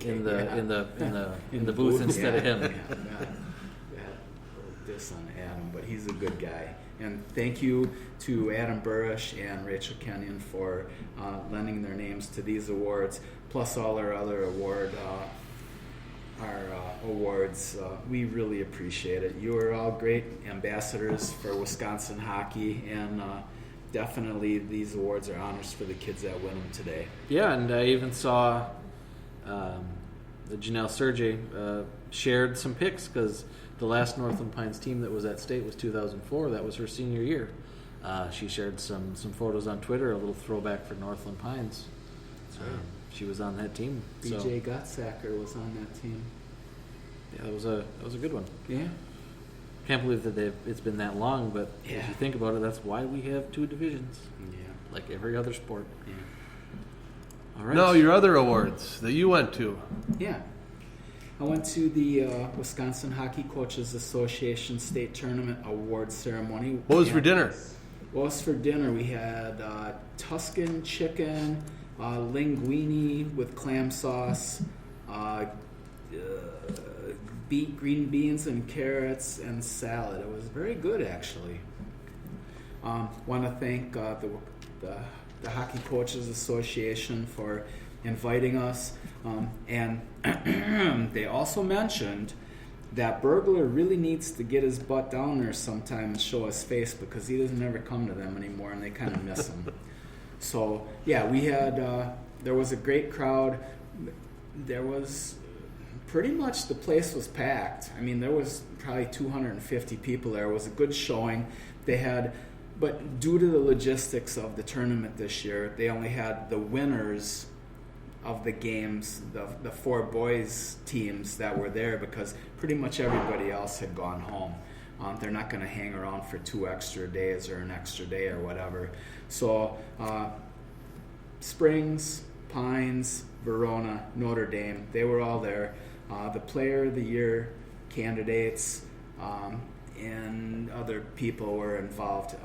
in the booth instead of him. This on Adam, but he's a good guy. And thank you to Adam Burish and Rachel Kenyon for lending their names to these awards, plus all our other awards. We really appreciate it. You are all great ambassadors for Wisconsin hockey, and definitely these awards are honors for the kids that win them today. Yeah, and I even saw Janelle Sergey shared some pics because the last Northland Pines team that was at state was 2004. That was her senior year. She shared some photos on Twitter, a little throwback for Northland Pines. She was on that team. BJ Gottsacker was on that team. Yeah, that was a good one. Yeah. Can't believe that it's been that long, but if you think about it, that's why we have two divisions. Yeah. Like every other sport. Yeah. All right. No, your other awards that you went to. Yeah. I went to the Wisconsin Hockey Coaches Association State Tournament Award Ceremony. What was for dinner? What was for dinner? We had Tuscan chicken, linguine with clam sauce, green beans and carrots, and salad. It was very good, actually. Want to thank the Hockey Coaches Association for inviting us, and they also mentioned that Burglar really needs to get his butt down there sometime and show his face because he doesn't ever come to them anymore, and they kind of miss him. So yeah, we had there was a great crowd. There was pretty much the place was packed. I mean, there was probably 250 people there. It was a good showing. They had, but due to the logistics of the tournament this year, they only had the winners of the games, the four boys teams that were there, because pretty much everybody else had gone home. They're not going to hang around for 2 extra days or an extra day or whatever. So Springs, Pines, Verona, Notre Dame, they were all there. The Player of the Year candidates and other people were involved.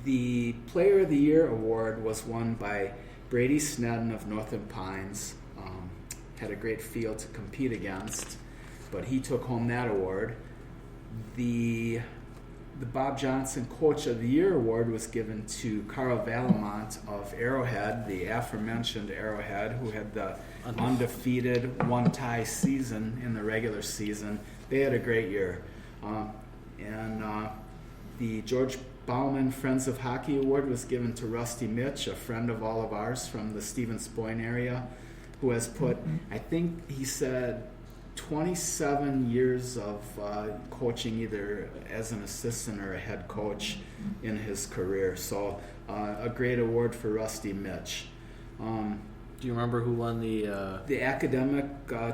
The Player of the Year award was won by Brady Snedden of Northern Pines. Had a great field to compete against, but he took home that award. The Bob Johnson Coach of the Year award was given to Carl Valamont of Arrowhead, the aforementioned Arrowhead, who had the undefeated one-tie season in the regular season. They had a great year. And the George Bauman Friends of Hockey Award was given to Rusty Mitch, a friend of all of ours from the Stevens Point area, who has put, I think he said, 27 years of coaching either as an assistant or a head coach in his career. So a great award for Rusty Mitch. Do you remember who won the academic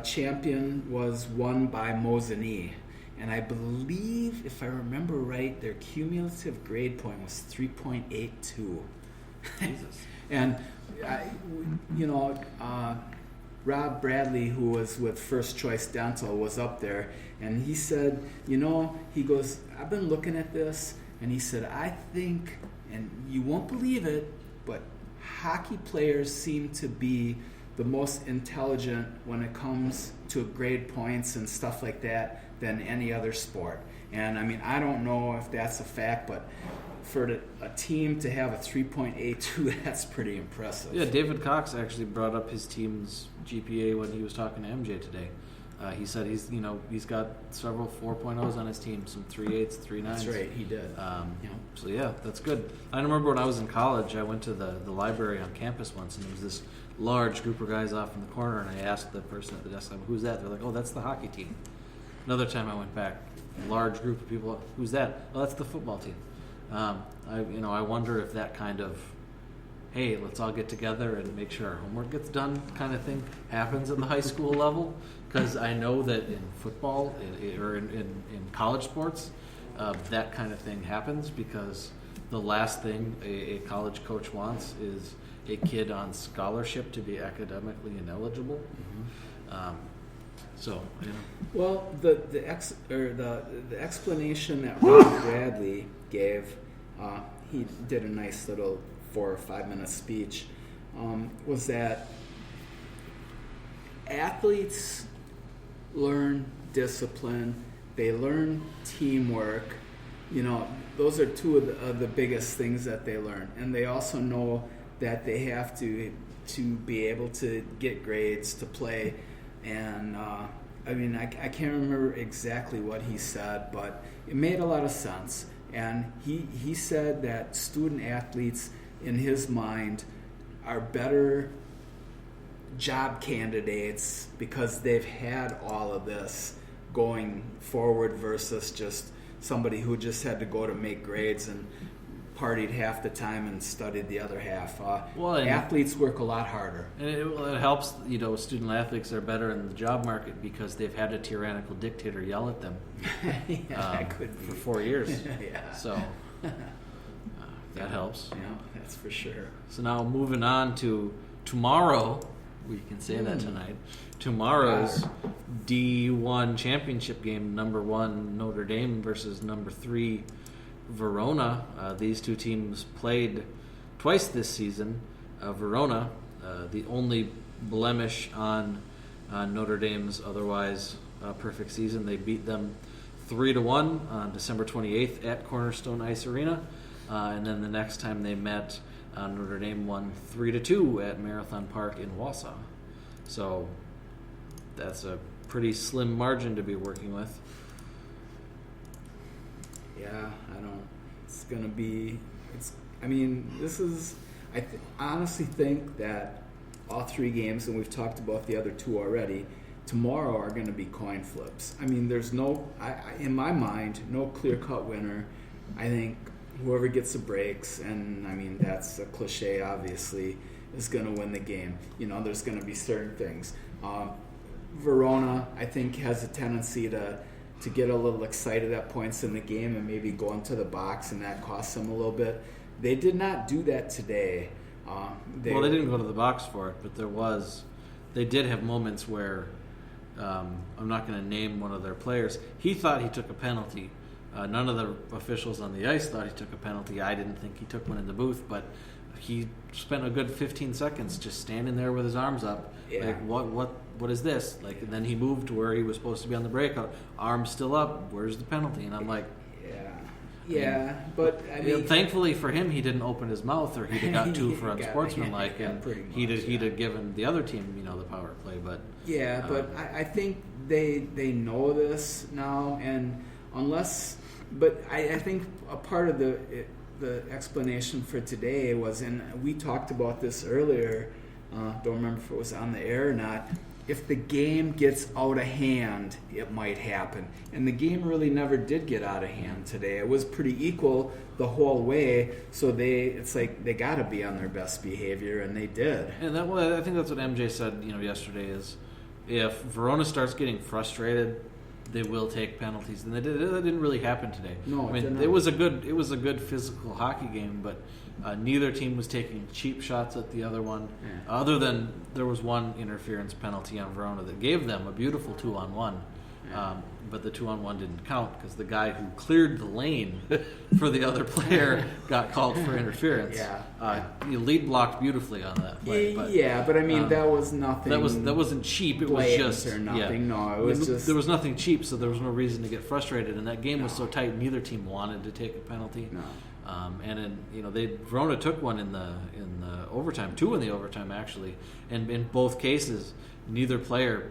champion was won by Mosinee. And I believe, if I remember right, their cumulative grade point was 3.82. Jesus. And, Rob Bradley, who was with First Choice Dental, was up there. And he said, he goes, I've been looking at this. And he said, I think, and you won't believe it, but hockey players seem to be the most intelligent when it comes to grade points and stuff like that than any other sport. And I mean, I don't know if that's a fact, but for a team to have a 3.82, that's pretty impressive. Yeah, David Cox actually brought up his team's GPA when he was talking to MJ today. He said he's got several 4.0s on his team, some 3.8s, 3.9s. That's right, he did. So yeah, that's good. I remember when I was in college, I went to the library on campus once, and there was this large group of guys off in the corner, and I asked the person at the desk, "Who's that?" They're like, "Oh, that's the hockey team." Another time I went back, a large group of people. "Who's that?" "Oh, that's the football team." I wonder if that kind of, hey, let's all get together and make sure our homework gets done kind of thing happens at the high school level. Because I know that in football or in college sports, that kind of thing happens because the last thing a college coach wants is a kid on scholarship to be academically ineligible. Well, the explanation that Ron Bradley gave, he did a nice little 4 or 5 minute speech, was that athletes learn discipline, they learn teamwork. Those are two of the biggest things that they learn, and they also know that they have to be able to get grades to play. And I can't remember exactly what he said, but it made a lot of sense. And he said that student athletes, in his mind, are better job candidates because they've had all of this going forward versus just somebody who just had to go to make grades and partied half the time and studied the other half. Athletes work a lot harder. And it helps, student athletes are better in the job market because they've had a tyrannical dictator yell at them that could be. for 4 years. Yeah. So that helps. Yeah, that's for sure. So now moving on to tomorrow, we can say that tonight. Tomorrow's D1 championship game, number 1 Notre Dame versus number 3 Verona. These two teams played twice this season. Verona, the only blemish on Notre Dame's otherwise perfect season, they beat them 3-1 on December 28th at Cornerstone Ice Arena, and then the next time they met, Notre Dame won 3-2 at Marathon Park in Wausau. So that's a pretty slim margin to be working with. Yeah, it's going to be, I honestly think that all 3 games, and we've talked about the other 2 already, tomorrow are going to be coin flips. There's in my mind, no clear-cut winner. I think whoever gets the breaks, and that's a cliche, obviously, is going to win the game. There's going to be certain things. Verona, I think, has a tendency to get a little excited at points in the game and maybe go into the box, and that costs them a little bit. They did not do that today. They didn't go to the box for it, but they did have moments where, I'm not going to name one of their players, he thought he took a penalty. None of the officials on the ice thought he took a penalty. I didn't think he took one in the booth, but he spent a good 15 seconds just standing there with his arms up. Yeah. Like, what is this? Like, and then he moved to where he was supposed to be on the breakout. Arms still up. Where's the penalty? And I'm like, but thankfully for him, he didn't open his mouth, or he'd have got 2 for unsportsmanlike, and he'd have given the other team, the power play. But but I think they know this now, and I think a part of the explanation for today was, and we talked about this earlier, don't remember if it was on the air or not, if the game gets out of hand, it might happen. And the game really never did get out of hand today. It was pretty equal the whole way, so it's like they got to be on their best behavior, and they did. And I think that's what MJ said, yesterday, is if Verona starts getting frustrated, they will take penalties, and that didn't really happen today. No, it was a good physical hockey game, but neither team was taking cheap shots at the other one. Yeah. Other than there was one interference penalty on Verona that gave them a beautiful 2-on-1, but the 2-on-1 didn't count because the guy who cleared the lane for the other player got called for interference. He lead blocked beautifully on that play. But that was nothing. That wasn't cheap. It was just or nothing. No, it was just, there was nothing cheap, so there was no reason to get frustrated. And that game was so tight, neither team wanted to take a penalty. No. Verona took one in the overtime, 2 in the overtime actually, and in both cases, neither player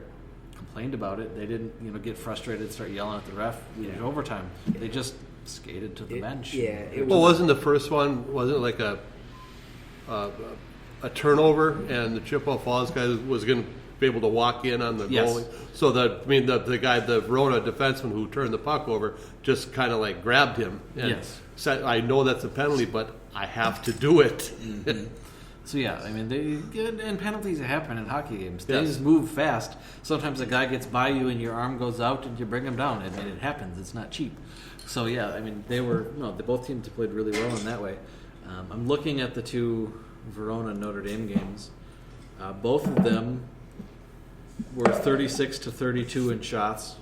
complained about it. They didn't, get frustrated, start yelling at the ref in overtime. They just skated to the bench. Yeah. Well, wasn't the first one, wasn't it like a turnover, and the Chippewa Falls guy was going to be able to walk in on the Yes. goalie? So the guy, the Verona defenseman who turned the puck over, just kind of like grabbed him and Yes. said, "I know that's a penalty, but I have to do it." So yeah, I mean, and penalties happen in hockey games. They Yes. just move fast. Sometimes a guy gets by you and your arm goes out and you bring him down. I mean, it happens. It's not cheap. So yeah, I mean, both teams played really well in that way. I'm looking at the two Verona Notre Dame games. Both of them were 36 to 32 in shots,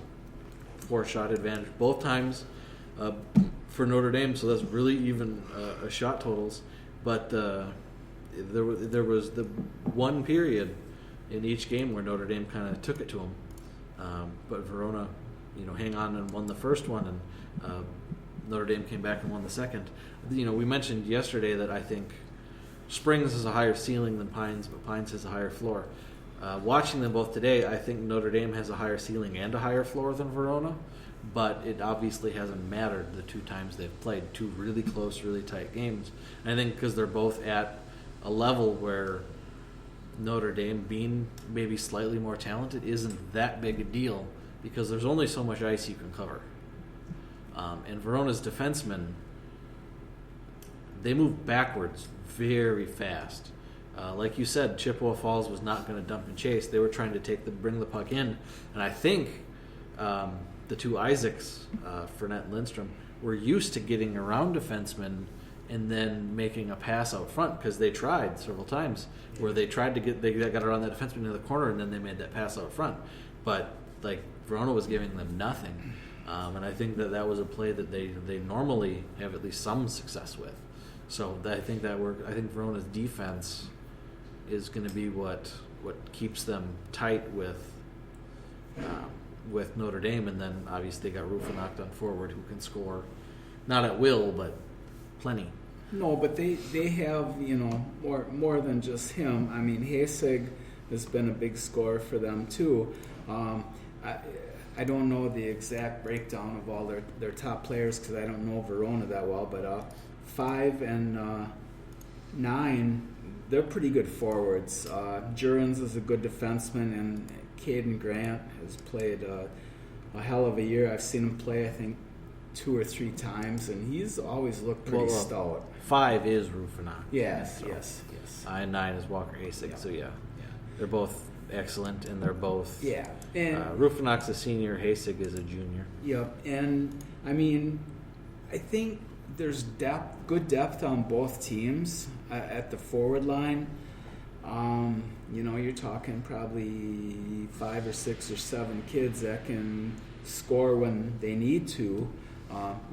4-shot advantage. Both times for Notre Dame, so that's really even shot totals. But there was the one period in each game where Notre Dame kind of took it to them, but Verona, hang on and won the first one, and Notre Dame came back and won the second. We mentioned yesterday that I think Springs has a higher ceiling than Pines, but Pines has a higher floor. Watching them both today, I think Notre Dame has a higher ceiling and a higher floor than Verona, but it obviously hasn't mattered the two times they've played. Two really close, really tight games. And I think because they're both at a level where Notre Dame, being maybe slightly more talented, isn't that big a deal because there's only so much ice you can cover. And Verona's defensemen, they move backwards very fast. Like you said, Chippewa Falls was not going to dump and chase. They were trying to bring the puck in. And I think the two Isaacs, Fournette and Lindstrom, were used to getting around defensemen and then making a pass out front because they tried several times where they got around that defenseman in the corner and then they made that pass out front. But like Verona was giving them nothing. And I think that was a play that they normally have at least some success with. So I think that worked. I think Verona's defense is going to be what keeps them tight with Notre Dame, and then obviously they got Rufinacht on forward who can score, not at will but plenty. No, but they have more than just him. I mean, Hasig has been a big scorer for them too. I don't know the exact breakdown of all their top players because I don't know Verona that well, but 5 and 9, they're pretty good forwards. Jurens is a good defenseman, and Caden Grant has played a hell of a year. I've seen him play, I think, 2 or 3 times, and he's always looked pretty stout. 5 is Rufinacht. Yes. 9 is Walker Hasig. So yeah, they're both excellent, and they're both. Yeah, and Rufinacht's a senior, Hasig is a junior. Yep, and I mean, I think there's good depth on both teams at the forward line. You're talking probably 5 or 6 or 7 kids that can score when they need to,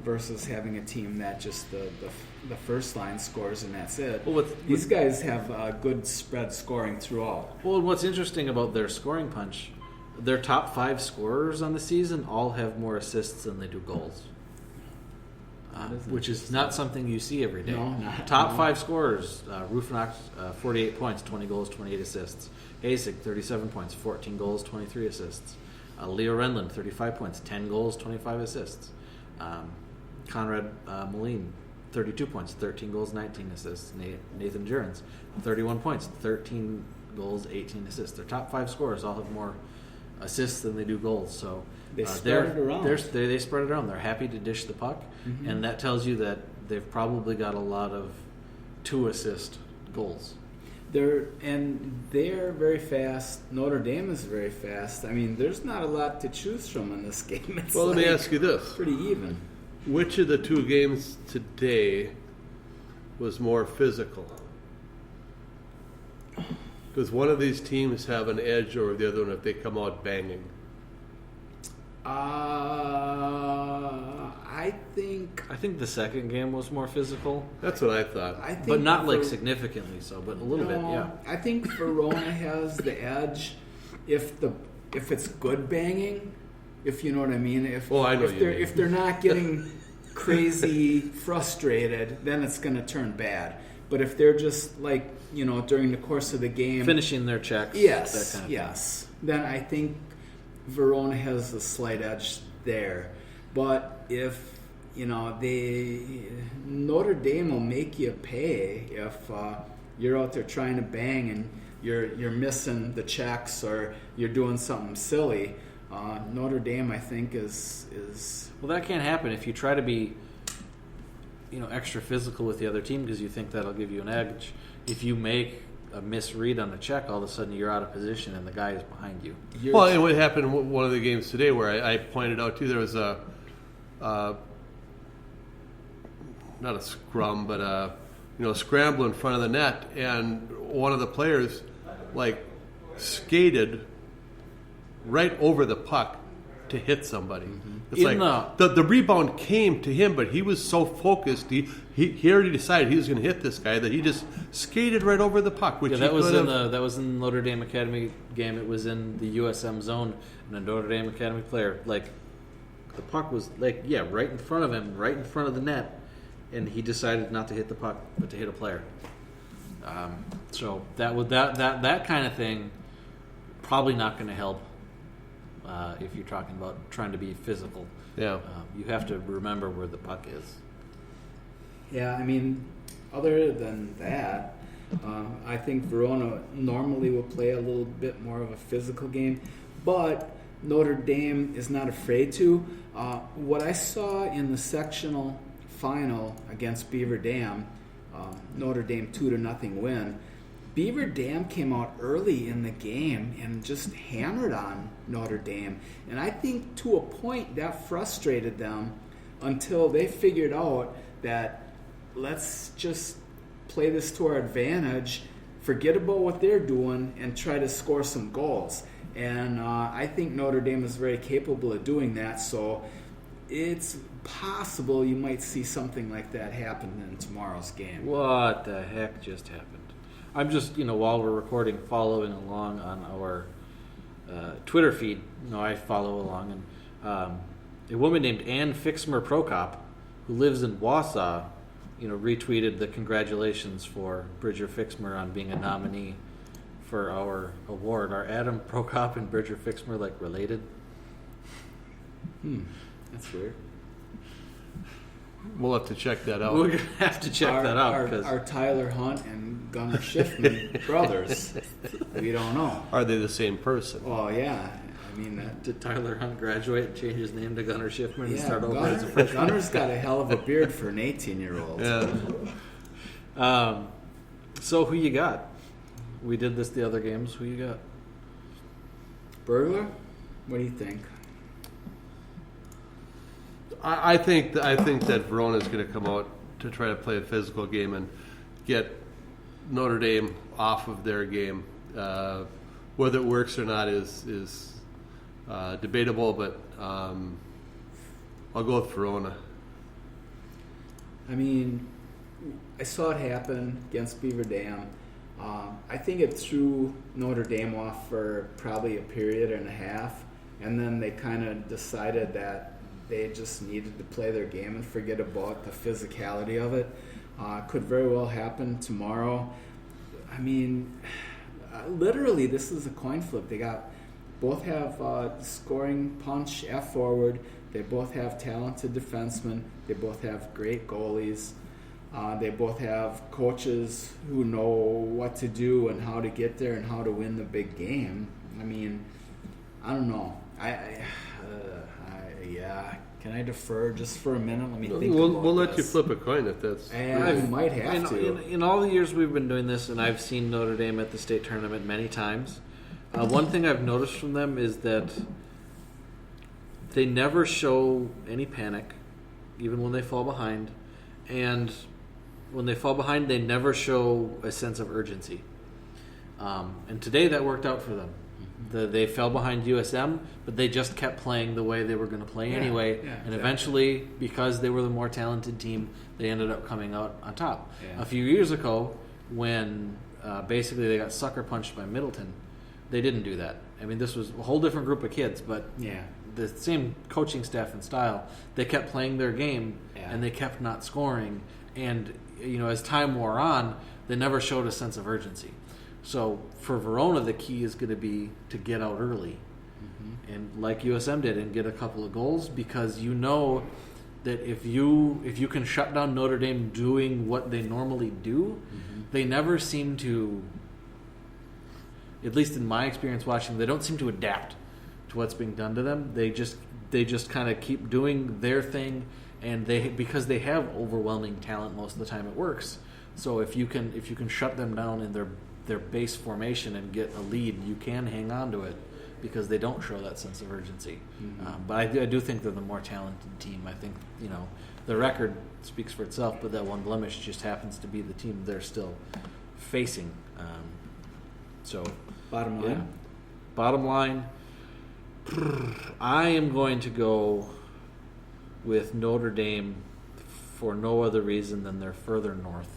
versus having a team that just the first line scores and that's it. Well, these guys have good spread scoring throughout. Well, what's interesting about their scoring punch, their top 5 scorers on the season all have more assists than they do goals. Which is not something you see every day. No, top 5 scorers, Rufinacht, 48 points, 20 goals, 28 assists. Hasig, 37 points, 14 goals, 23 assists. Leo Renlund, 35 points, 10 goals, 25 assists. Conrad Moline, 32 points, 13 goals, 19 assists. Nathan Jurens, 31 points, 13 goals, 18 assists. Their top 5 scorers all have more assists than they do goals. So they spread it around. They spread it around. They're happy to dish the puck, and that tells you that they've probably got a lot of 2-assist goals. They're very fast. Notre Dame is very fast. I mean, there's not a lot to choose from in this game. It's Well, let me ask you this. Pretty even. Which of the 2 games today was more physical? Because one of these teams have an edge over the other one if they come out banging. I think the second game was more physical. That's what I thought. But not like significantly so, but a little bit, yeah. I think Verona has the edge if it's good banging, if you know what I mean. If they're not getting crazy frustrated, then it's going to turn bad. But if they're just like, during the course of the game finishing their checks, yes, that kind of yes, then I think Verona has a slight edge there. But if, Notre Dame will make you pay if you're out there trying to bang and you're missing the checks or you're doing something silly. Notre Dame, I think, is Well, that can't happen if you try to be, extra physical with the other team because you think that'll give you an edge. If you make a misread on a check, all of a sudden you're out of position and the guy is behind you. Well, and what happened in one of the games today where I pointed out, too, there was not a scrum, but a scramble in front of the net, and one of the players, skated right over the puck to hit somebody. It's the rebound came to him, but he was so focused. He already decided he was going to hit this guy that he just skated right over the puck. Which that was in the Notre Dame Academy game. It was in the USM zone, and a Notre Dame Academy player, the puck was right in front of him, right in front of the net, and he decided not to hit the puck, but to hit a player. So that kind of thing probably not going to help. If you're talking about trying to be physical. Yeah. You have to remember where the puck is. Yeah, other than that, I think Verona normally will play a little bit more of a physical game, but Notre Dame is not afraid to. What I saw in the sectional final against Beaver Dam, Notre Dame 2-0 win, Beaver Dam came out early in the game and just hammered on Notre Dame. And I think to a point that frustrated them until they figured out that let's just play this to our advantage, forget about what they're doing, and try to score some goals. And I think Notre Dame is very capable of doing that. So it's possible you might see something like that happen in tomorrow's game. What the heck just happened? I'm just, while we're recording, following along on our Twitter feed. I follow along, and a woman named Ann Fixmer Prokop, who lives in Wausau, retweeted the congratulations for Bridger Fixmer on being a nominee for our award. Are Adam Prokop and Bridger Fixmer related? That's weird. We'll have to check that out. We're going to have to check that out. Are Tyler Hunt and Gunnar Schiffman brothers? We don't know. Are they the same person? Oh, yeah. Did Tyler Hunt graduate and change his name to Gunnar Schiffman and start over Gunnar, as a freshman? Gunner's got a hell of a beard for an 18-year-old. Yeah. So who you got? We did this the other games. Who you got? Burglar? What do you think? I think that Verona is going to come out to try to play a physical game and get Notre Dame off of their game. Whether it works or not is debatable, but I'll go with Verona. I saw it happen against Beaver Dam. I think it threw Notre Dame off for probably a period and a half, and then they kind of decided that they just needed to play their game and forget about the physicality of it. Could very well happen tomorrow. Literally, this is a coin flip. They both have scoring punch at forward. They both have talented defensemen. They both have great goalies. They both have coaches who know what to do and how to get there and how to win the big game. I don't know. Can I defer just for a minute? Let me think We'll about let this. you flip a coin if that's... I might have to. In all the years we've been doing this, and I've seen Notre Dame at the state tournament many times, one thing I've noticed from them is that they never show any panic, even when they fall behind. And when they fall behind, they never show a sense of urgency. And today that worked out for them. They fell behind USM, but they just kept playing the way they were going to play anyway. Yeah, and eventually, because they were the more talented team, they ended up coming out on top. Yeah. A few years ago, when basically they got sucker punched by Middleton, they didn't do that. This was a whole different group of kids, but the same coaching staff and style. They kept playing their game, and they kept not scoring. And as time wore on, they never showed a sense of urgency. So for Verona, the key is going to be to get out early and like USM did, and get a couple of goals, because you know that if you can shut down Notre Dame doing what they normally do, they never seem to, at least in my experience watching, they don't seem to adapt to what's being done to them. They just kind of keep doing their thing, and because they have overwhelming talent most of the time, it works. So if you can shut them down in their base formation and get a lead, you can hang on to it, because they don't show that sense of urgency. But I do think they're the more talented team. I think, the record speaks for itself, but that one blemish just happens to be the team they're still facing. Bottom line? Yeah. Bottom line, I am going to go with Notre Dame for no other reason than they're further north.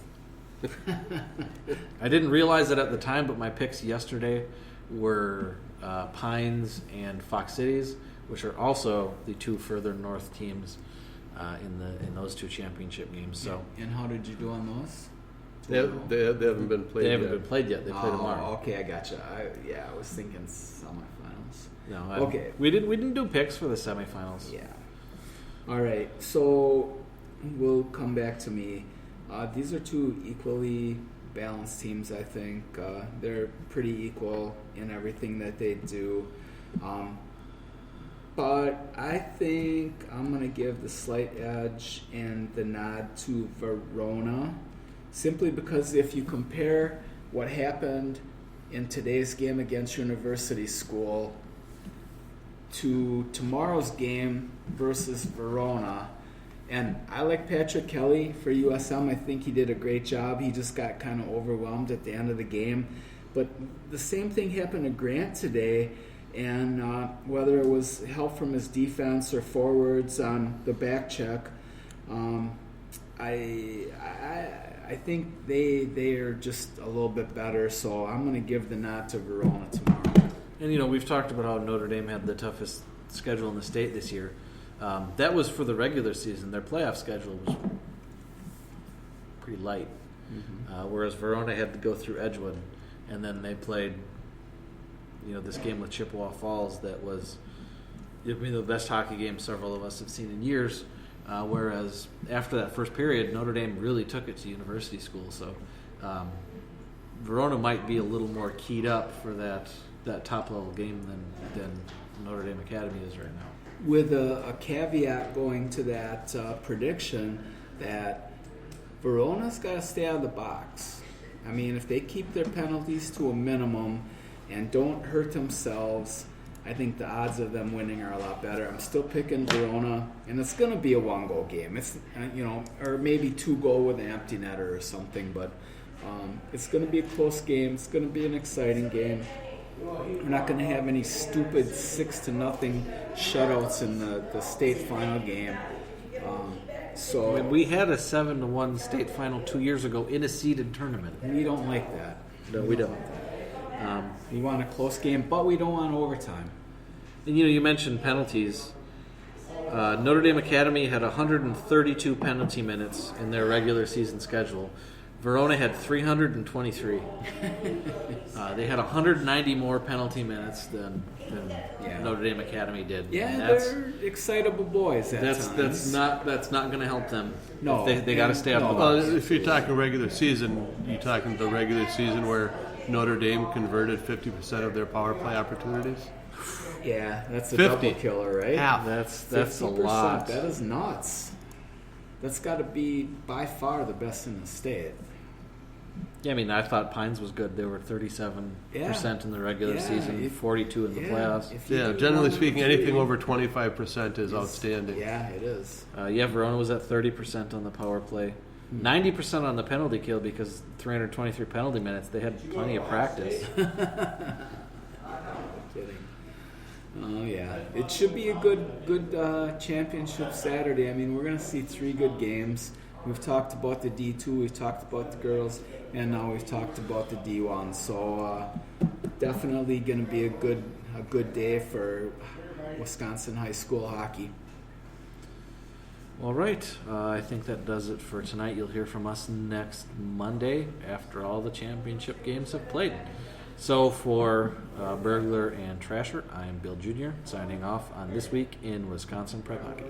I didn't realize it at the time, but my picks yesterday were Pines and Fox Cities, which are also the two further north teams in those two championship games. So, and how did you do on those? They haven't been played they yet. haven't been played yet. They play tomorrow. Okay, I gotcha. I was thinking semifinals. No, okay. We didn't do picks for the semifinals. Yeah. All right. So we'll come back to me. These are two equally balanced teams. I think they're pretty equal in everything that they do. But I think I'm going to give the slight edge and the nod to Verona, simply because if you compare what happened in today's game against University School to tomorrow's game versus Verona, and I like Patrick Kelly for USM. I think he did a great job. He just got kind of overwhelmed at the end of the game. But the same thing happened to Grant today. And whether it was help from his defense or forwards on the back check, I think they are just a little bit better. So I'm going to give the nod to Verona tomorrow. And we've talked about how Notre Dame had the toughest schedule in the state this year. That was for the regular season. Their playoff schedule was pretty light, whereas Verona had to go through Edgewood, and then they played this game with Chippewa Falls that was the best hockey game several of us have seen in years, whereas after that first period, Notre Dame really took it to University School. So Verona might be a little more keyed up for that top-level game than Notre Dame Academy is right now. With a caveat going to that prediction that Verona's got to stay out of the box. I mean, if they keep their penalties to a minimum and don't hurt themselves, I think the odds of them winning are a lot better. I'm still picking Verona, and it's going to be a one-goal game. It's or maybe 2-goal with an empty netter or something, but it's going to be a close game. It's going to be an exciting game. We're not going to have any stupid 6-0 shutouts in the state final game. So we had a 7-1 state final 2 years ago in a seeded tournament. We don't like that. No, we don't. We want a close game, but we don't want overtime. And you mentioned penalties. Notre Dame Academy had 132 penalty minutes in their regular season schedule. Verona had 323. They had 190 more penalty minutes than Notre Dame Academy did. Yeah, they're excitable boys at times. That's not going to help them. No, they got to stay up. Well, if you're talking regular season, you're talking the regular season where Notre Dame converted 50% of their power play opportunities. Yeah, that's a double killer, right? Half. That's a lot. That is nuts. That's got to be by far the best in the state. Yeah, I thought Pines was good. They were 37% in the regular season, 42 in the playoffs. Yeah, generally speaking, anything over 25% is outstanding. Yeah, it is. Verona was at 30% on the power play. 90% on the penalty kill because 323 penalty minutes. They had plenty of practice. Kidding. Oh yeah, it should be a good championship Saturday. We're going to see 3 good games. We've talked about the D2, we've talked about the girls, and now we've talked about the D1. So definitely going to be a good day for Wisconsin high school hockey. All right. I think that does it for tonight. You'll hear from us next Monday after all the championship games have played. So for Burglar and Trasher, I am Bill Jr. signing off on This Week in Wisconsin Prep Hockey.